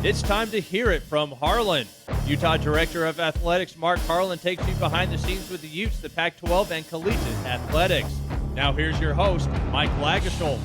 It's time to hear it from Harlan. Utah Director of Athletics Mark Harlan takes you behind the scenes with the Utes, the Pac-12, and collegiate athletics. Now here's your host, Mike Lagerschultz.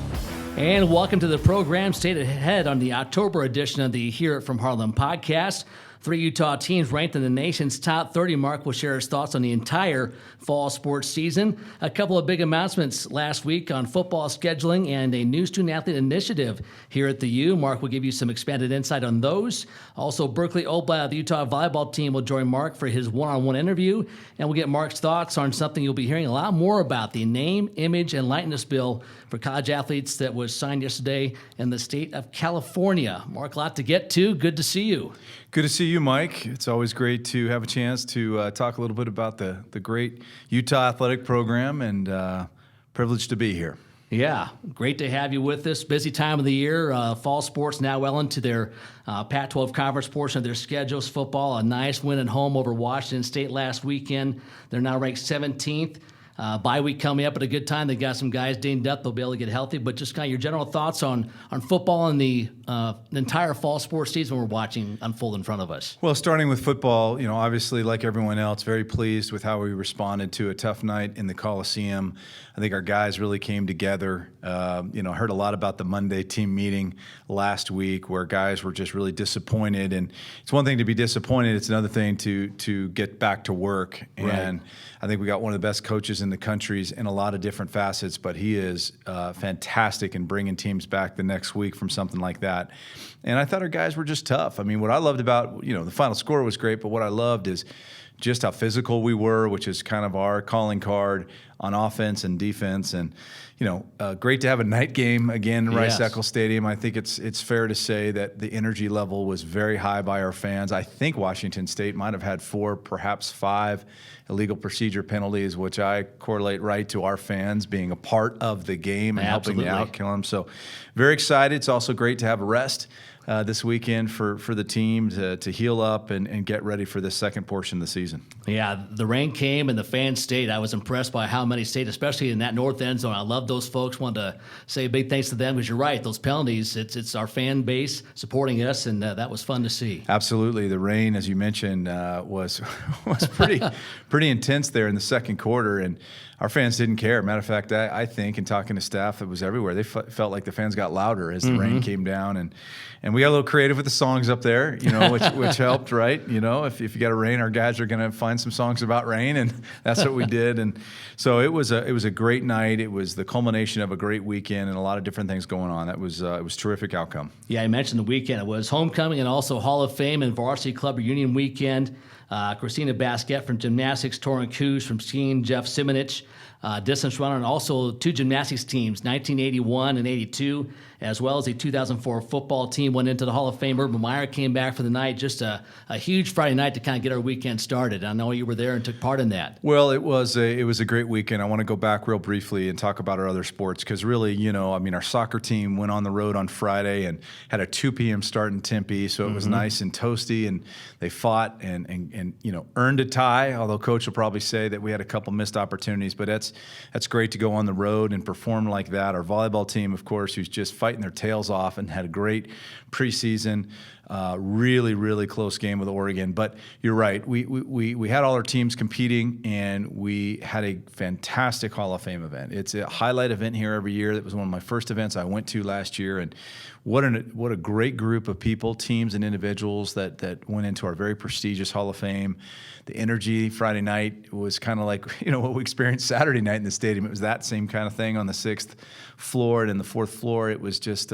And welcome to the program. Stay ahead on the October edition of the Hear It From Harlan podcast. 3 Utah teams ranked in the nation's top 30. Mark will share his thoughts on the entire fall sports season. A couple of big announcements last week on football scheduling and a new student-athlete initiative here at the U. Mark will give you some expanded insight on those. Also, Berkeley Oblad, the Utah volleyball team, will join Mark for his one-on-one interview. And we'll get Mark's thoughts on something you'll be hearing a lot more about, the Name, Image, and Likeness Bill for college athletes that was signed yesterday in the state of California. Mark, a lot to get to. Good to see you. Good to see you, Mike. It's always great to have a chance to talk a little bit about the great Utah athletic program, and privileged to be here. Yeah, great to have you with us. Busy time of the year. Fall sports now well into their Pac-12 conference portion of their schedules. Football, a nice win at home over Washington State last weekend. They're now ranked 17th. Bye week coming up at a good time. They got some guys dinged up. They'll be able to get healthy. But just kind of your general thoughts on football and the entire fall sports season we're watching unfold in front of us. Well, starting with football, obviously, like everyone else, very pleased with how we responded to a tough night in the Coliseum. I think our guys really came together. Heard a lot about the Monday team meeting last week where guys were just really disappointed. And it's one thing to be disappointed. It's another thing to get back to work. Right. And I think we got one of the best coaches in the countries in a lot of different facets, but he is fantastic in bringing teams back the next week from something like that. And I thought our guys were just tough. I mean, what I loved about, the final score was great, but what I loved is just how physical we were, which is kind of our calling card on offense and defense. And, great to have a night game again in Rice-Eccles Stadium. I think it's fair to say that the energy level was very high by our fans. I think Washington State might have had 4, perhaps 5 illegal procedure penalties, which I correlate right to our fans being a part of the game and Absolutely. helping the outcome. So very excited. It's also great to have a rest this weekend for the team to heal up and get ready for the second portion of the season. Yeah, the rain came and the fans stayed. I was impressed by how many stayed, especially in that north end zone. I love those folks. Wanted to say a big thanks to them because you're right. Those penalties, it's our fan base supporting us, and that was fun to see. Absolutely. The rain, as you mentioned, was pretty intense there in the second quarter, and our fans didn't care. Matter of fact, I think, in talking to staff that was everywhere, they felt like the fans got louder as the rain came down, and we got a little creative with the songs up there, which helped, right? If you got a rain, our guys are going to find some songs about rain, and that's what we did. And so it was a great night. It was the culmination of a great weekend and a lot of different things going on. It was terrific outcome. Yeah, I mentioned the weekend. It was homecoming and also Hall of Fame and Varsity Club reunion weekend. Christina Basquette from gymnastics, Torin Coos from skiing, Jeff Simonich, distance runner, and also 2 gymnastics teams, 1981 and 82, as well as the 2004 football team went into the Hall of Fame. Urban Meyer came back for the night. Just a huge Friday night to kind of get our weekend started. I know you were there and took part in that. Well, it was a great weekend. I want to go back real briefly and talk about our other sports because really, our soccer team went on the road on Friday and had a 2 p.m. start in Tempe, so it was nice and toasty, and they fought and earned a tie, although Coach will probably say that we had a couple missed opportunities, but that's great to go on the road and perform like that. Our volleyball team, of course, who's just fighting their tails off and had a great preseason. Really, really close game with Oregon. But you're right. We had all our teams competing, and we had a fantastic Hall of Fame event. It's a highlight event here every year. That was one of my first events I went to last year, and what a great group of people, teams, and individuals that went into our very prestigious Hall of Fame. The energy Friday night was kind of like what we experienced Saturday night in the stadium. It was that same kind of thing on the 6th floor and in the 4th floor. It was just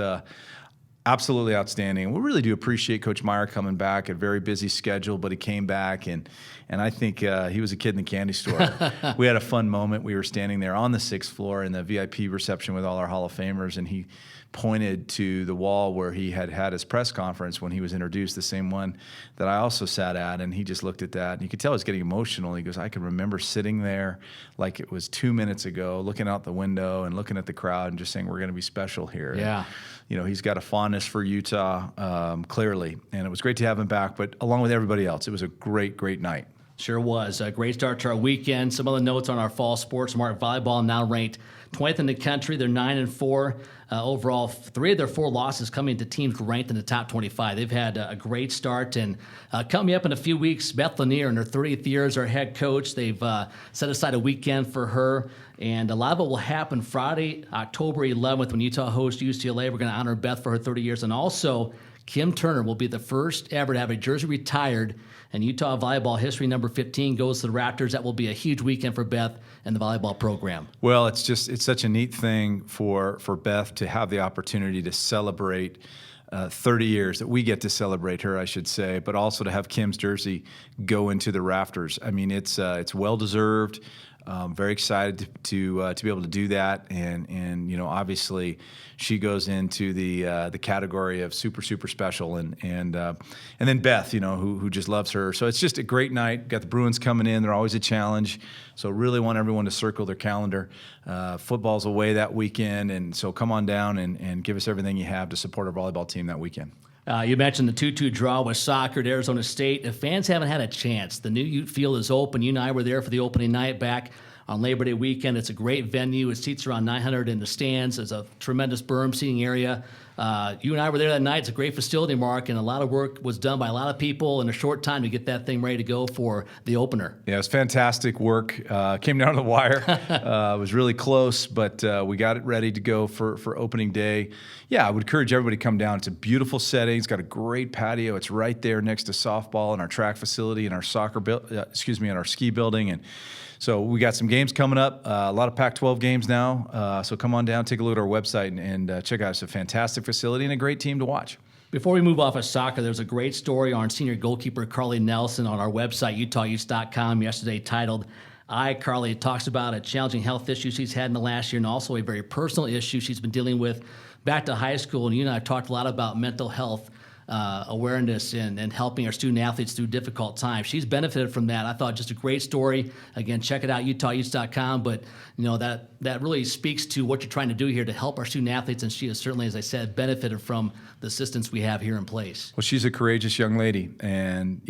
absolutely outstanding. We really do appreciate Coach Meyer coming back. A very busy schedule, but he came back, and I think he was a kid in the candy store. We had a fun moment. We were standing there on the 6th floor in the VIP reception with all our Hall of Famers, and he pointed to the wall where he had his press conference when he was introduced, the same one that I also sat at, and he just looked at that, and you could tell he was getting emotional. He goes, I can remember sitting there like it was 2 minutes ago, looking out the window and looking at the crowd and just saying, we're going to be special here. Yeah. And, he's got a fondness for Utah, clearly, and it was great to have him back, but along with everybody else, it was a great, great night. Sure was. A great start to our weekend. Some other notes on our fall sports. Mark volleyball now ranked 20th in the country. They're 9-4 overall. 3 of their 4 losses coming to teams ranked in the top 25. They've had a great start. And coming up in a few weeks, Beth Lanier in her 30th year as our head coach. They've set aside a weekend for her. And a lot of it will happen Friday, October 11th, when Utah hosts UCLA. We're going to honor Beth for her 30 years. And also, Kim Turner will be the first ever to have a jersey retired, and Utah volleyball history number 15 goes to the Raptors. That will be a huge weekend for Beth and the volleyball program. Well, it's such a neat thing for Beth to have the opportunity to celebrate 30 years, that we get to celebrate her, I should say, but also to have Kim's jersey go into the rafters. I mean, it's well deserved. Very excited to be able to do that, and obviously she goes into the category of super special, and then Beth, who just loves her. So it's just a great night. Got the Bruins coming in; they're always a challenge. So really want everyone to circle their calendar. Football's away that weekend, and so come on down and give us everything you have to support our volleyball team that weekend. You mentioned the 2-2 draw with soccer at Arizona State. If fans haven't had a chance, the new Ute Field is open. You and I were there for the opening night back on Labor Day weekend. It's a great venue. It seats around 900 in the stands. It's a tremendous berm seating area. You and I were there that night. It's a great facility, Mark, and a lot of work was done by a lot of people in a short time to get that thing ready to go for the opener. Yeah, it was fantastic work. Came down to the wire. It was really close, but we got it ready to go for opening day. Yeah, I would encourage everybody to come down. It's a beautiful setting. It's got a great patio. It's right there next to softball and our track facility and our and our ski building. And so we got some games coming up, a lot of Pac-12 games now. So come on down, take a look at our website, and check out. It's a fantastic facility and a great team to watch. Before we move off of soccer, there's a great story on senior goalkeeper Carly Nelson on our website, UtahUs.com, yesterday titled, Carly talks about a challenging health issue she's had in the last year and also a very personal issue she's been dealing with back to high school. And you and I have talked a lot about mental health awareness and helping our student athletes through difficult times. She's benefited from that. I thought just a great story. Again, check it out, UtahUs.com. But that really speaks to what you're trying to do here to help our student athletes. And she has certainly, as I said, benefited from the assistance we have here in place. Well, she's a courageous young lady, and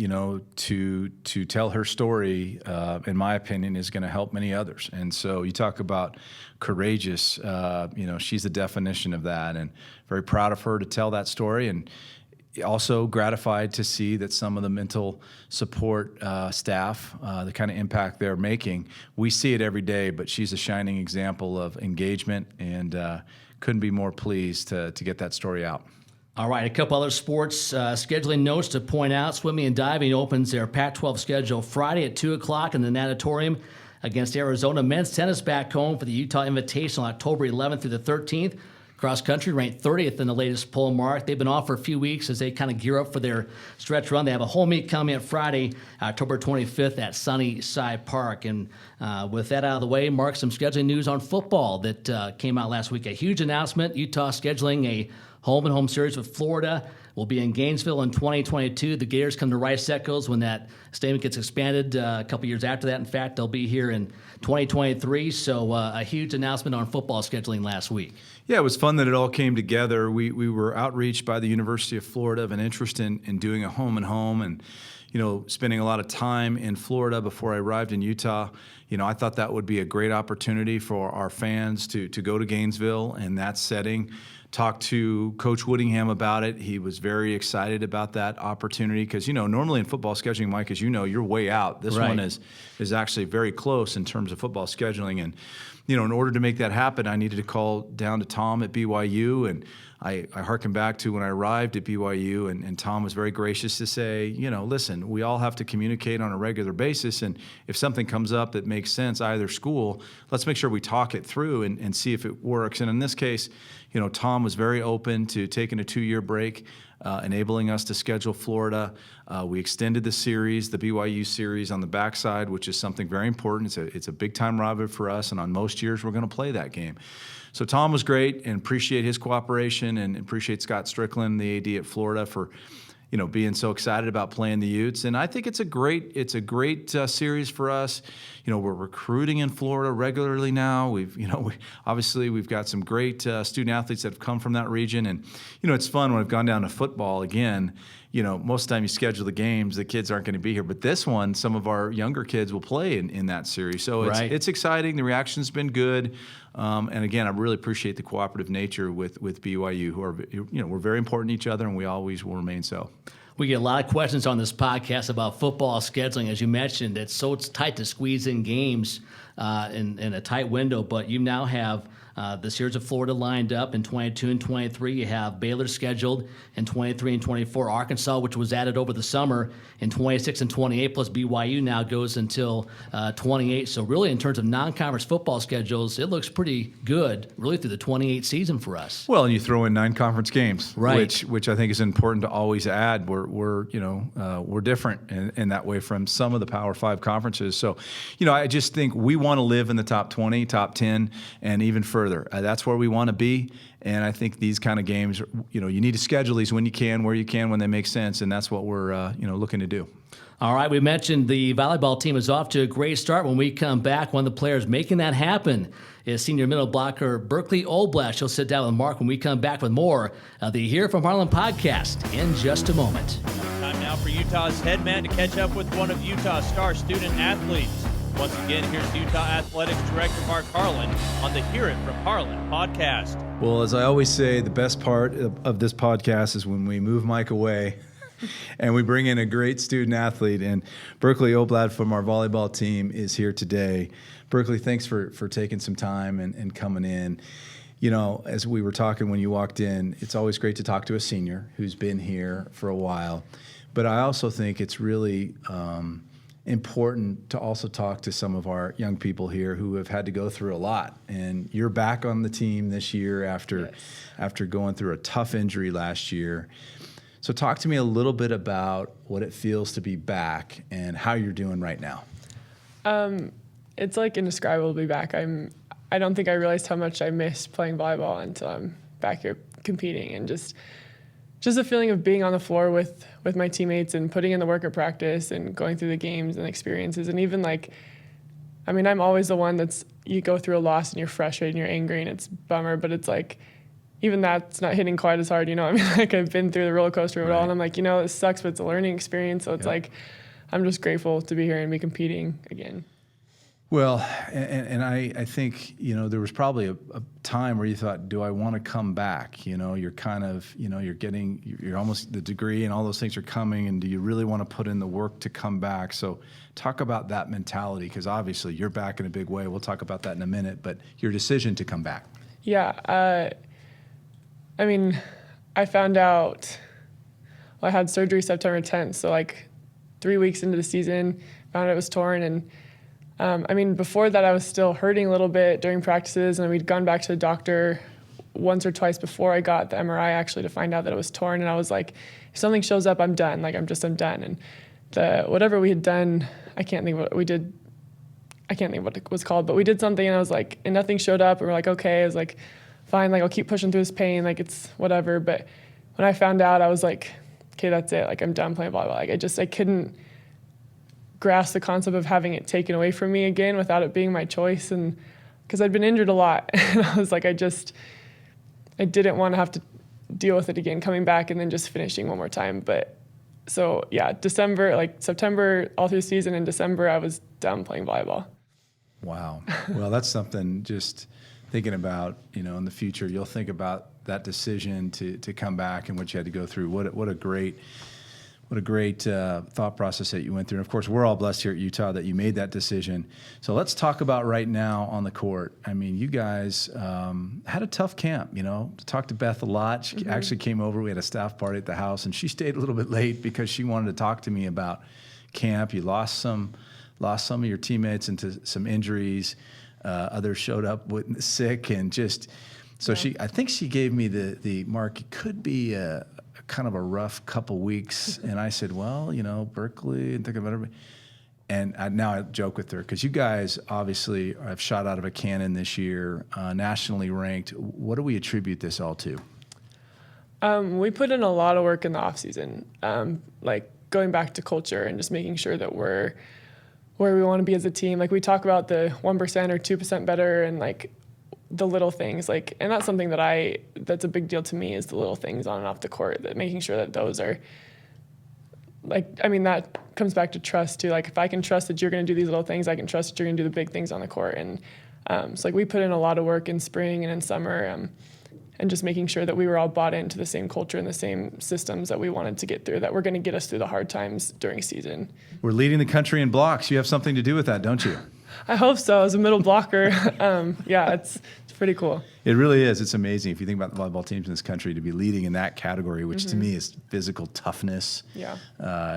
to tell her story, in my opinion, is going to help many others. And so you talk about courageous. She's the definition of that, and very proud of her to tell that story. And also gratified to see that some of the mental support staff, the kind of impact they're making, we see it every day, but she's a shining example of engagement, and couldn't be more pleased to get that story out. All right, a couple other sports scheduling notes to point out. Swimming and diving opens their Pac-12 schedule Friday at 2 o'clock in the Natatorium against Arizona. Men's tennis back home for the Utah Invitational October 11th through the 13th. Cross country ranked 30th in the latest poll, Mark. They've been off for a few weeks as they kind of gear up for their stretch run. They have a whole meet coming up Friday, October 25th at Sunnyside Park. And with that out of the way, Mark, some scheduling news on football that came out last week. A huge announcement, Utah scheduling a home-and-home series with Florida. Will be in Gainesville in 2022. The Gators come to Rice-Eccles when that stadium gets expanded a couple years after that. In fact, they'll be here in 2023. So a huge announcement on football scheduling last week. Yeah, it was fun that it all came together. We were outreached by the University of Florida of an interest in doing a home-and-home, and spending a lot of time in Florida before I arrived in Utah. I thought that would be a great opportunity for our fans to go to Gainesville in that setting. Talked to Coach Woodingham about it. He was very excited about that opportunity because, normally in football scheduling, Mike, as you know, you're way out. This right. one is actually very close in terms of football scheduling. And, in order to make that happen, I needed to call down to Tom at BYU. And I hearken back to when I arrived at BYU, and Tom was very gracious to say, listen, we all have to communicate on a regular basis. And if something comes up that makes sense, either school, let's make sure we talk it through and see if it works. And in this case, Tom was very open to taking a 2-year break, enabling us to schedule Florida. We extended the series, the BYU series, on the backside, which is something very important. It's a big-time rivalry for us, and on most years we're going to play that game. So Tom was great, and appreciate his cooperation, and appreciate Scott Strickland, the AD at Florida, for being so excited about playing the Utes. And I think it's a great series for us. We're recruiting in Florida regularly now. We've got some great student athletes that have come from that region. And, it's fun when I've gone down to football again. Most of the time you schedule the games, the kids aren't going to be here. But this one, some of our younger kids will play in that series. So it's exciting. The reaction's been good. And again, I really appreciate the cooperative nature with BYU, who are, we're very important to each other, and we always will remain so. We get a lot of questions on this podcast about football scheduling. As you mentioned, it's tight to squeeze in games in a tight window, but you now have the series of Florida lined up in 22 and 23. You have Baylor scheduled in 23 and 24. Arkansas, which was added over the summer, in 26 and 28, plus BYU now goes until 28. So really, in terms of non-conference football schedules, it looks pretty good, really, through the 28 season for us. Well, and you throw in 9 conference games, right? Which I think is important to always add. We're different in that way from some of the Power 5 conferences. So, I just think we want to live in the top 20, top 10, and even further. That's where we want to be. And I think these kind of games, you need to schedule these when you can, where you can, when they make sense. And that's what we're, looking to do. All right, we mentioned the volleyball team is off to a great start. When we come back, one of the players making that happen is senior middle blocker Berkeley Oblad. She'll sit down with Mark when we come back with more of the Here from Harlan podcast in just a moment. Time now for Utah's head man to catch up with one of Utah's star student athletes. Once again, here's Utah Athletics Director Mark Harlan on the Hear It from Harlan podcast. Well, as I always say, the best part of this podcast is when we move Mike away and we bring in a great student athlete. And Berkeley Oblad from our volleyball team is here today. Berkeley, thanks for taking some time and coming in. As we were talking when you walked in, it's always great to talk to a senior who's been here for a while. But I also think it's really important to also talk to some of our young people here who have had to go through a lot. And you're back on the team this year after going through a tough injury last year. So talk to me a little bit about what it feels to be back and how you're doing right now. It's like indescribable to be back. I don't think I realized how much I missed playing volleyball until I'm back here competing, and just the feeling of being on the floor with my teammates and putting in the work at practice and going through the games and experiences. And even I'm always the one you go through a loss and you're frustrated and you're angry and it's a bummer, but it's like, even that's not hitting quite as hard, I've been through the roller coaster of it all, and I'm like, this sucks, but it's a learning experience. So it's like, I'm just grateful to be here and be competing again. Well, and I think, there was probably a time where you thought, do I want to come back? You're kind of, you're almost, the degree and all those things are coming, and do you really want to put in the work to come back? So talk about that mentality, because obviously you're back in a big way. We'll talk about that in a minute, but your decision to come back. Yeah. I found out, I had surgery September 10th. So 3 weeks into the season, found out it was torn. And before that, I was still hurting a little bit during practices, and we'd gone back to the doctor once or twice before I got the MRI actually to find out that it was torn. And I was like, if something shows up, I'm done. I'm done. And whatever we had done, I can't think what we did. I can't think what it was called, but we did something, and I was like, and nothing showed up. And we're like, okay. I was like, fine. I'll keep pushing through this pain. It's whatever. But when I found out, I was like, okay, that's it. I'm done playing volleyball. I couldn't grasp the concept of having it taken away from me again without it being my choice, and because I'd been injured a lot, and I was like, I didn't want to have to deal with it again, coming back and then just finishing one more time. But so yeah, September all through the season, in December I was done playing volleyball. Wow. Well, that's something just thinking about, in the future, you'll think about that decision to come back and what you had to go through. What a great thought process that you went through. And of course, we're all blessed here at Utah that you made that decision. So let's talk about right now on the court. You guys had a tough camp, Talked to Beth a lot. She actually came over. We had a staff party at the house, and she stayed a little bit late because she wanted to talk to me about camp. You lost some of your teammates into some injuries. Others showed up with sick, and just so I think she gave me the mark. It could be a kind of a rough couple weeks. And I said, well, Berkeley, and thinking about everybody. And now I joke with her, because you guys obviously have shot out of a cannon this year, nationally ranked. What do we attribute this all to? We put in a lot of work in the off season, like going back to culture and just making sure that we're where we want to be as a team. Like we talk about the 1% or 2% better and like the little things, like, and that's something that's a big deal to me, is the little things on and off the court, that making sure that those are like, I mean, that comes back to trust too. Like if I can trust that you're going to do these little things, I can trust that you're going to do the big things on the court. And so like we put in a lot of work in spring and in summer, and just making sure that we were all bought into the same culture and the same systems that we wanted to get through, that were going to get us through the hard times during season. We're leading the country in blocks. You have something to do with that, don't you? I hope so. As a middle blocker, yeah, it's pretty cool. It really is. It's amazing if you think about the volleyball teams in this country to be leading in that category, which to me is physical toughness. Yeah.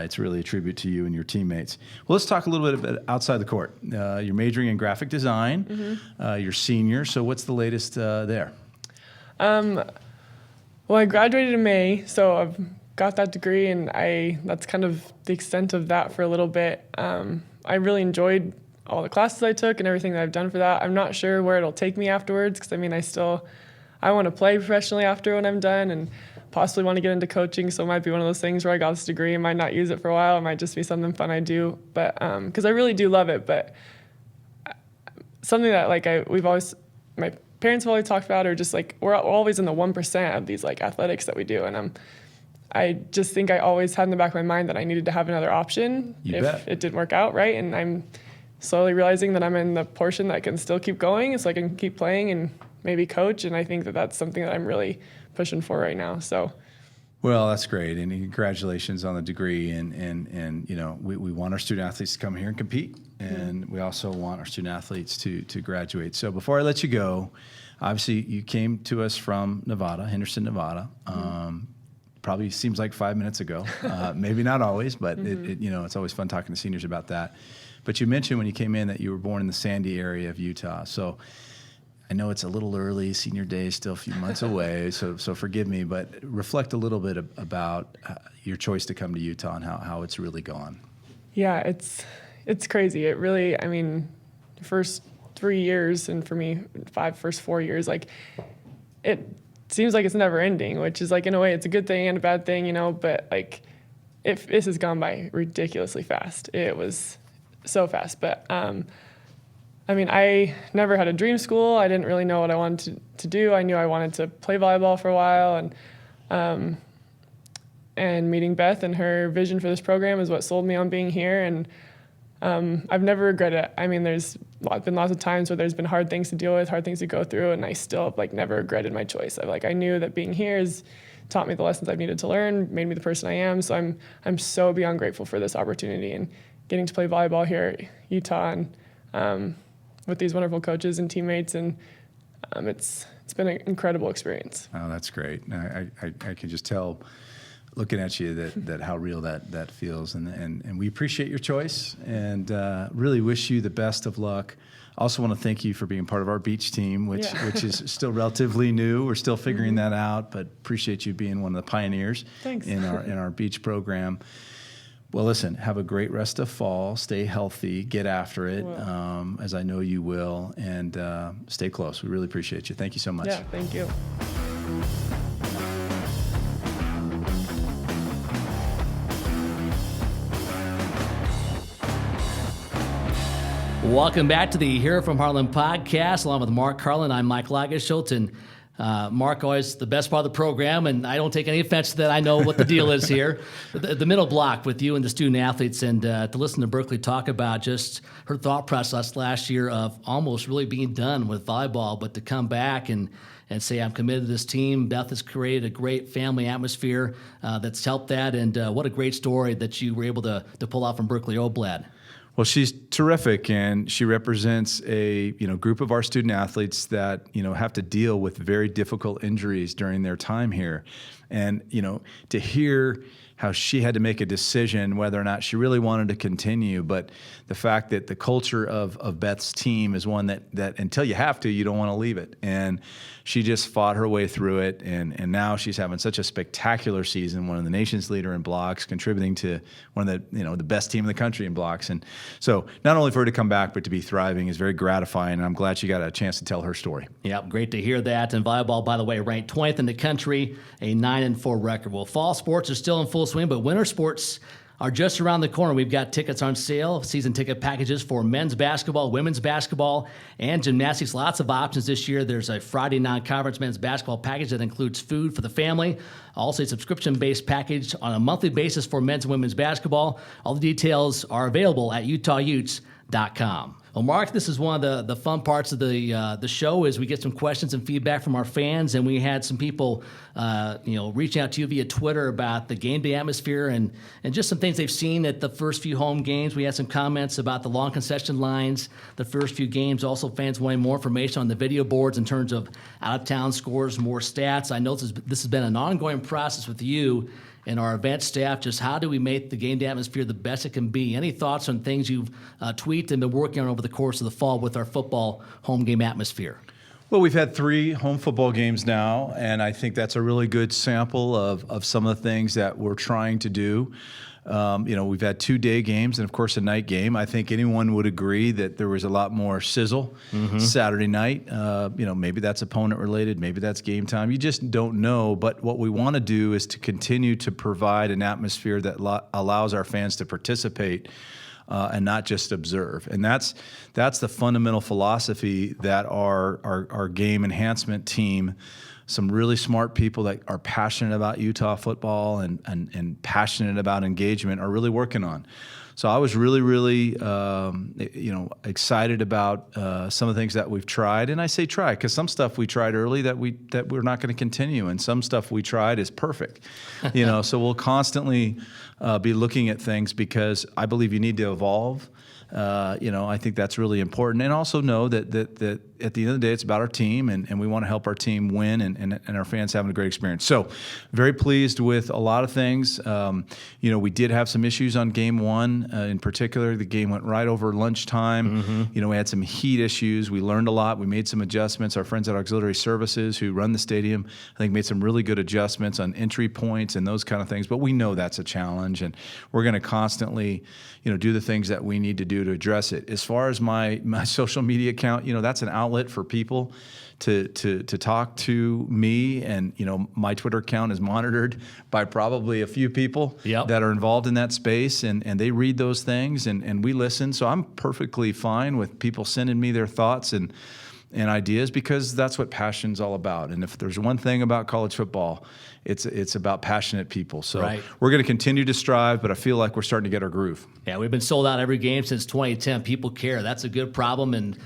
It's really a tribute to you and your teammates. Well, let's talk a little bit about outside the court. You're majoring in graphic design. You're senior. So what's the latest there? Well, I graduated in May, so I've got that degree, and that's kind of the extent of that for a little bit. I really enjoyed all the classes I took and everything that I've done for that. I'm not sure where it'll take me afterwards, because I mean, I want to play professionally after when I'm done, and possibly want to get into coaching. So it might be one of those things where I got this degree and might not use it for a while. It might just be something fun I do, but because I really do love it. But something that like my parents have always talked about, or just like we're always in the 1% of these like athletics that we do, and I just think I always had in the back of my mind that I needed to have another option if it didn't work out right. And I'm slowly realizing that I'm in the portion that can still keep going, so I can keep playing and maybe coach. And I think that that's something that I'm really pushing for right now. So. Well, that's great, and congratulations on the degree. And you know, we want our student athletes to come here and compete, and we also want our student athletes to graduate. So before I let you go, obviously you came to us from Nevada, Henderson, Nevada. Probably seems like 5 minutes ago. Maybe not always, but it's always fun talking to seniors about that. But you mentioned when you came in that you were born in the Sandy area of Utah. So I know it's a little early, senior day is still a few months away, so forgive me, but reflect a little bit about your choice to come to Utah and how it's really gone. Yeah, it's crazy. It really, I mean, the first 3 years, and for me, first 4 years, like it seems like it's never ending, which is like, in a way, it's a good thing and a bad thing, you know, but like this has gone by ridiculously fast. It was so fast, but I mean, I never had a dream school. I didn't really know what I wanted to do. I knew I wanted to play volleyball for a while, and meeting Beth and her vision for this program is what sold me on being here. And I've never regretted it. I mean, there's been lots of times where there's been hard things to deal with, hard things to go through, and I still like never regretted my choice. I knew that being here has taught me the lessons I've needed to learn, made me the person I am. So I'm so beyond grateful for this opportunity and getting to play volleyball here at Utah, and with these wonderful coaches and teammates, and it's been an incredible experience. Oh, that's great. I can just tell, looking at you, that how real that feels, and we appreciate your choice, and really wish you the best of luck. I also want to thank you for being part of our beach team, which is still relatively new. We're still figuring that out, but appreciate you being one of the pioneers in our beach program. Well, listen, have a great rest of fall. Stay healthy. Get after it, as I know you will. And stay close. We really appreciate you. Thank you so much. Yeah, thank you. Welcome back to the Hear From Harlan podcast, along with Mark Harlan. I'm Mike Lagerschultz, and Mark, always the best part of the program, and I don't take any offense to that. I know what the deal is here. The middle block with you and the student athletes, and to listen to Berkeley talk about just her thought process last year of almost really being done with volleyball, but to come back and say, I'm committed to this team. Beth has created a great family atmosphere that's helped that, and what a great story that you were able to pull out from Berkeley Oblad. Well, she's terrific, and she represents a group of our student athletes that have to deal with very difficult injuries during their time here, and to hear how she had to make a decision whether or not she really wanted to continue. But the fact that the culture of Beth's team is one that until you have to, you don't want to leave it. And she just fought her way through it, and now she's having such a spectacular season, one of the nation's leader in blocks, contributing to one of the best team in the country in blocks. And so not only for her to come back, but to be thriving is very gratifying, and I'm glad she got a chance to tell her story. Yeah, great to hear that. And volleyball, by the way, ranked 20th in the country, a 9-4 record. Well, fall sports are still in full swing, but winter sports are just around the corner. We've got tickets on sale, season ticket packages for men's basketball, women's basketball, and gymnastics. Lots of options this year. There's a Friday non-conference men's basketball package that includes food for the family. Also a subscription-based package on a monthly basis for men's and women's basketball. All the details are available at utahutes.com. Well, Mark, this is one of the fun parts of the show is we get some questions and feedback from our fans, and we had some people, reaching out to you via Twitter about the game day atmosphere and just some things they've seen at the first few home games. We had some comments about the long concession lines, the first few games. Also, fans wanting more information on the video boards in terms of out-of-town scores, more stats. I know this has been an ongoing process with you and our event staff. Just how do we make the game day atmosphere the best it can be? Any thoughts on things you've tweeted and been working on over the course of the fall with our football home game atmosphere? Well, we've had 3 home football games now, and I think that's a really good sample of some of the things that we're trying to do. We've had 2 day games and, of course, a night game. I think anyone would agree that there was a lot more sizzle Saturday night. Maybe that's opponent related. Maybe that's game time. You just don't know. But what we want to do is to continue to provide an atmosphere that allows our fans to participate and not just observe. And that's the fundamental philosophy that our game enhancement team, some really smart people that are passionate about Utah football and passionate about engagement, are really working on. So I was really, really, excited about some of the things that we've tried. And I say try because some stuff we tried early that we're not going to continue, and some stuff we tried is perfect. So we'll constantly be looking at things because I believe you need to evolve. I think that's really important, and also know that at the end of the day, it's about our team, and we want to help our team win, and our fans having a great experience. So, very pleased with a lot of things. We did have some issues on game 1 in particular. The game went right over lunchtime. We had some heat issues. We learned a lot. We made some adjustments. Our friends at Auxiliary Services, who run the stadium, I think made some really good adjustments on entry points and those kind of things. But we know that's a challenge, and we're going to constantly, do the things that we need to do to address it. As far as my social media account, that's an outlet for people to talk to me, and my Twitter account is monitored by probably a few people that are involved in that space, and they read those things, and we listen. So I'm perfectly fine with people sending me their thoughts and ideas, because that's what passion's all about. And if there's one thing about college football, it's about passionate people. So we're going to continue to strive, but I feel like we're starting to get our groove. Yeah, we've been sold out every game since 2010. People care. That's a good problem. And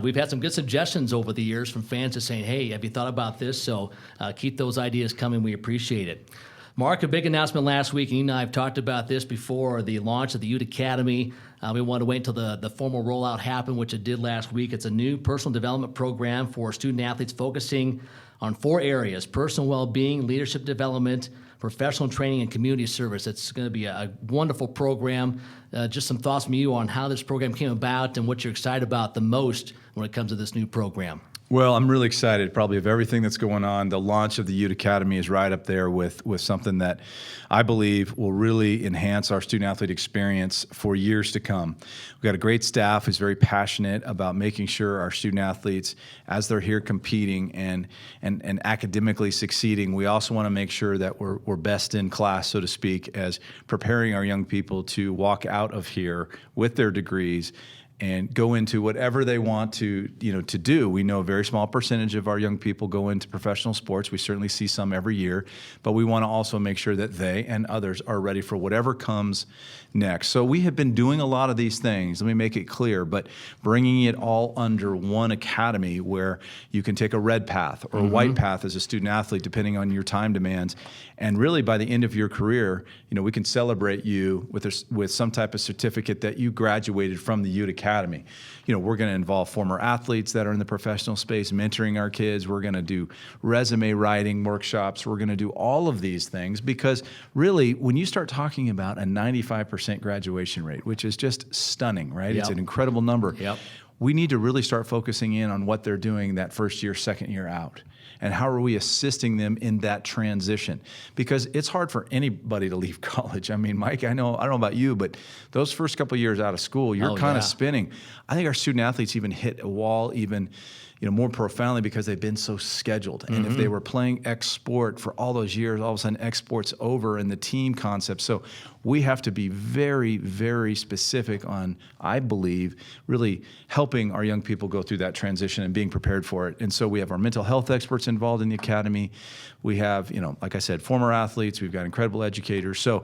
we've had some good suggestions over the years from fans just saying, hey, have you thought about this? So keep those ideas coming. We appreciate it. Mark, a big announcement last week, and you and I have talked about this before, the launch of the Ute Academy. We wanted to wait until the formal rollout happened, which it did last week. It's a new personal development program for student athletes focusing on 4 areas: personal well-being, leadership development, professional training, and community service. It's going to be a wonderful program. Just some thoughts from you on how this program came about and what you're excited about the most when it comes to this new program. Well, I'm really excited. Probably of everything that's going on, the launch of the Ute Academy is right up there with something that I believe will really enhance our student-athlete experience for years to come. We've got a great staff who's very passionate about making sure our student-athletes, as they're here competing and academically succeeding, we also want to make sure that we're best in class, so to speak, as preparing our young people to walk out of here with their degrees and go into whatever they want to do. We know a very small percentage of our young people go into professional sports. We certainly see some every year, but we want to also make sure that they and others are ready for whatever comes next. So we have been doing a lot of these things, let me make it clear, but bringing it all under one academy where you can take a red path or a white path as a student athlete, depending on your time demands. And really by the end of your career, we can celebrate you with some type of certificate that you graduated from the Ute Academy. Academy. We're going to involve former athletes that are in the professional space, mentoring our kids. We're going to do resume writing workshops. We're going to do all of these things because really, when you start talking about a 95% graduation rate, which is just stunning, right? Yep. It's an incredible number. Yep. We need to really start focusing in on what they're doing that first year, second year out. And how are we assisting them in that transition? Because it's hard for anybody to leave college. I mean, Mike, I don't know about you, but those first couple of years out of school, you're kind of spinning. I think our student athletes even hit a wall more profoundly because they've been so scheduled. And if they were playing X sport for all those years, all of a sudden X sport's over and the team concept. So we have to be very, very specific on, I believe, really helping our young people go through that transition and being prepared for it. And so we have our mental health experts involved in the academy. We have, like I said, former athletes. We've got incredible educators. So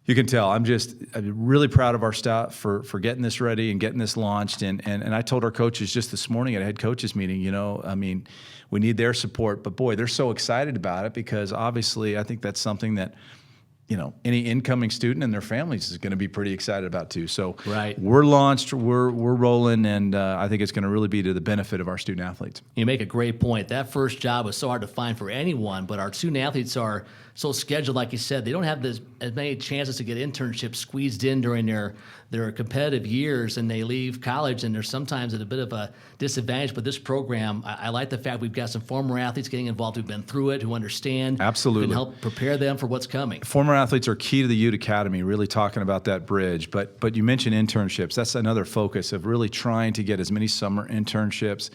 you can tell I'm really proud of our staff for getting this ready and getting this launched. And I told our coaches just this morning at a head coaches meeting, we need their support. But boy, they're so excited about it because obviously I think that's something that any incoming student and their families is going to be pretty excited about too. So we're launched, we're rolling, and I think it's going to really be to the benefit of our student athletes. You make a great point. That first job was so hard to find for anyone, but our student athletes are so scheduled, like you said. They don't have as many chances to get internships squeezed in during their competitive years, and they leave college, and they're sometimes at a bit of a disadvantage. But this program, I like the fact we've got some former athletes getting involved who've been through it, who understand, absolutely, and help prepare them for what's coming. Former athletes are key to the Ute Academy, really talking about that bridge. But you mentioned internships. That's another focus of really trying to get as many summer internships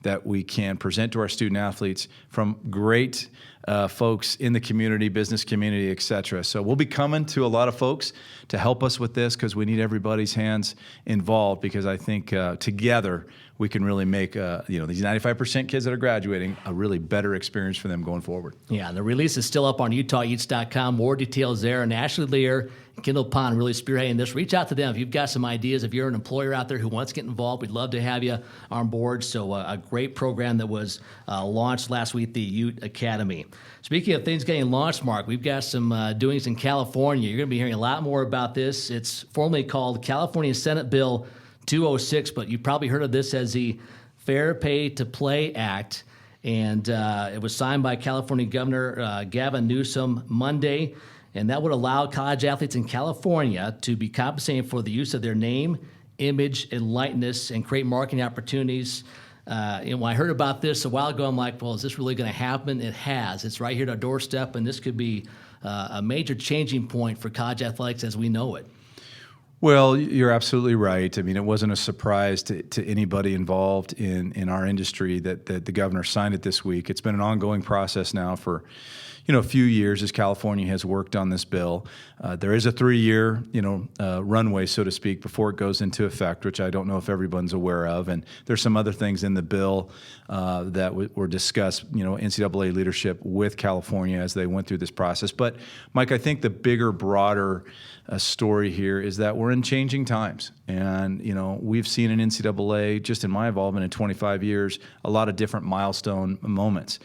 that we can present to our student athletes from great folks in the community, business community, et cetera. So we'll be coming to a lot of folks to help us with this because we need everybody's hands involved because I think together we can really make these 95% kids that are graduating a really better experience for them going forward. Yeah, the release is still up on UtahEats.com. More details there. And Ashley Lear and Kendall Pond really spearheading this. Reach out to them if you've got some ideas. If you're an employer out there who wants to get involved, we'd love to have you on board. So a great program that was launched last week, the Ute Academy. Speaking of things getting launched, Mark, we've got some doings in California. You're going to be hearing a lot more about this. It's formally called California Senate Bill 206, but you probably heard of this as the Fair Pay to Play Act, and it was signed by California Governor Gavin Newsom Monday, and that would allow college athletes in California to be compensated for the use of their name, image, and likeness, and create marketing opportunities. When I heard about this a while ago, I'm like, well, is this really going to happen? It has. It's right here at our doorstep, and this could be a major changing point for college athletics as we know it. Well, you're absolutely right. I mean, it wasn't a surprise to anybody involved in our industry that the governor signed it this week. It's been an ongoing process now for a few years as California has worked on this bill. There is a 3-year runway, so to speak, before it goes into effect, which I don't know if everyone's aware of. And there's some other things in the bill that were discussed, NCAA leadership with California as they went through this process. But Mike, I think the bigger, broader story here is that we're in changing times. And, we've seen in NCAA, just in my involvement in 25 years, a lot of different milestone moments.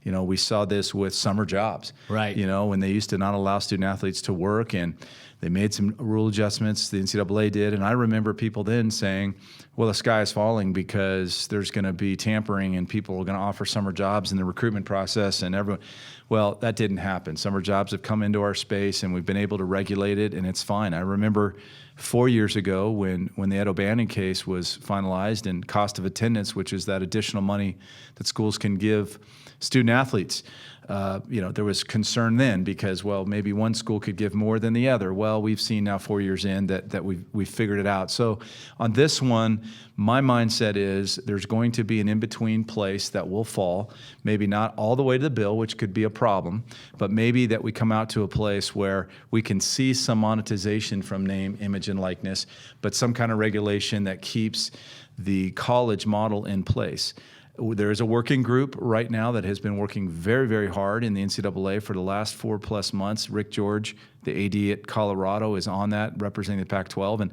We saw this with summer jobs, right? When they used to not allow student athletes to work, and they made some rule adjustments, the NCAA did. And I remember people then saying, well, the sky is falling because there's going to be tampering and people are going to offer summer jobs in the recruitment process and everyone. Well, that didn't happen. Summer jobs have come into our space and we've been able to regulate it, and it's fine. I remember 4 years ago when the Ed O'Bannon case was finalized and cost of attendance, which is that additional money that schools can give student athletes. There was concern then because, well, maybe one school could give more than the other. Well, we've seen now 4 years in that we've figured it out. So on this one, my mindset is there's going to be an in-between place that will fall, maybe not all the way to the bill, which could be a problem, but maybe that we come out to a place where we can see some monetization from name, image, and likeness, but some kind of regulation that keeps the college model in place. There is a working group right now that has been working very, very hard in the NCAA for the last 4+ months. Rick George, the AD at Colorado, is on that, representing the Pac-12, and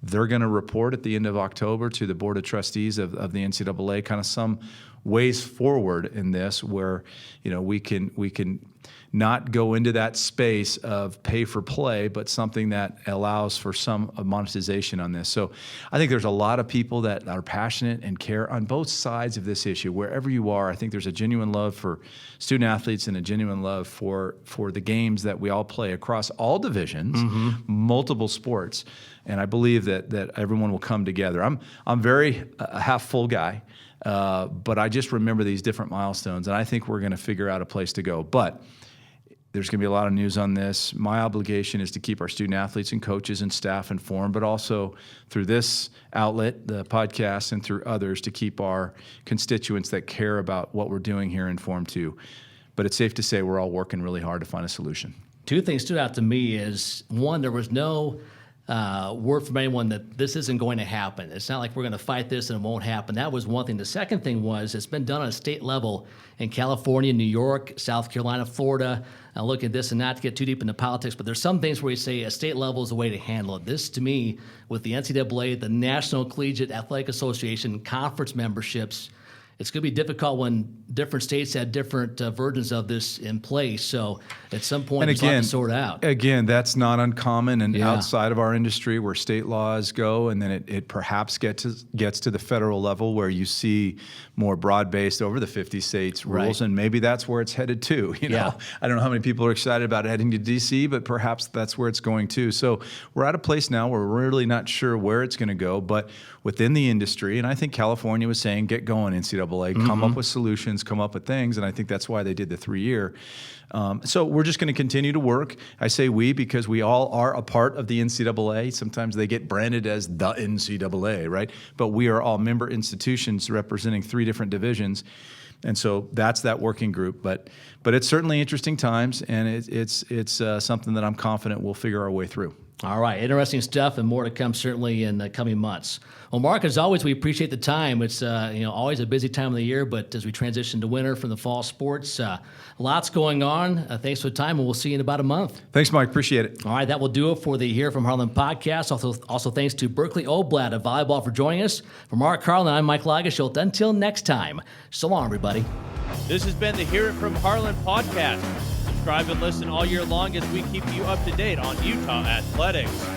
they're going to report at the end of October to the Board of Trustees of the NCAA kind of some ways forward in this where we can not go into that space of pay for play, but something that allows for some monetization on this. So I think there's a lot of people that are passionate and care on both sides of this issue. Wherever you are, I think there's a genuine love for student athletes and a genuine love for the games that we all play across all divisions, multiple sports. And I believe that everyone will come together. I'm very a half full guy, but I just remember these different milestones, and I think we're going to figure out a place to go. But there's going to be a lot of news on this. My obligation is to keep our student athletes and coaches and staff informed, but also through this outlet, the podcast, and through others to keep our constituents that care about what we're doing here informed too. But it's safe to say we're all working really hard to find a solution. Two things stood out to me is, one, there was no word from anyone that this isn't going to happen. It's not like we're going to fight this and it won't happen. That was one thing. The second thing was it's been done on a state level in California, New York, South Carolina, Florida. I look at this and not to get too deep into politics, but there's some things where you say a state level is a way to handle it. This, to me, with the NCAA, the National Collegiate Athletic Association, conference memberships, it's going to be difficult when different states have different versions of this in place. So at some point, and it's again, to sort out. Again, that's not uncommon and outside of our industry where state laws go, and then it perhaps gets to the federal level where you see more broad-based over the 50 states rules, and maybe that's where it's headed to. You know, I don't know how many people are excited about heading to D.C., but perhaps that's where it's going to. So we're at a place now where we're really not sure where it's going to go, but within the industry, and I think California was saying, get going, NCAA, come up with solutions, come up with things, and I think that's why they did the 3-year. So we're just going to continue to work. I say we because we all are a part of the NCAA. Sometimes they get branded as the NCAA, right? But we are all member institutions representing 3 different divisions. And so that's that working group. But it's certainly interesting times, and it's something that I'm confident we'll figure our way through. All right, interesting stuff, and more to come certainly in the coming months. Well, Mark, as always, we appreciate the time. It's always a busy time of the year, but as we transition to winter from the fall sports, lots going on. Thanks for the time, and we'll see you in about a month. Thanks, Mike. Appreciate it. All right, that will do it for the Here from Harlan podcast. Also thanks to Berkeley Oblad of volleyball for joining us. For Mark Harlan, I'm Mike Lagerschultz. Until next time, so long, everybody. This has been the Hear It From Harlan podcast. Subscribe and listen all year long as we keep you up to date on Utah athletics.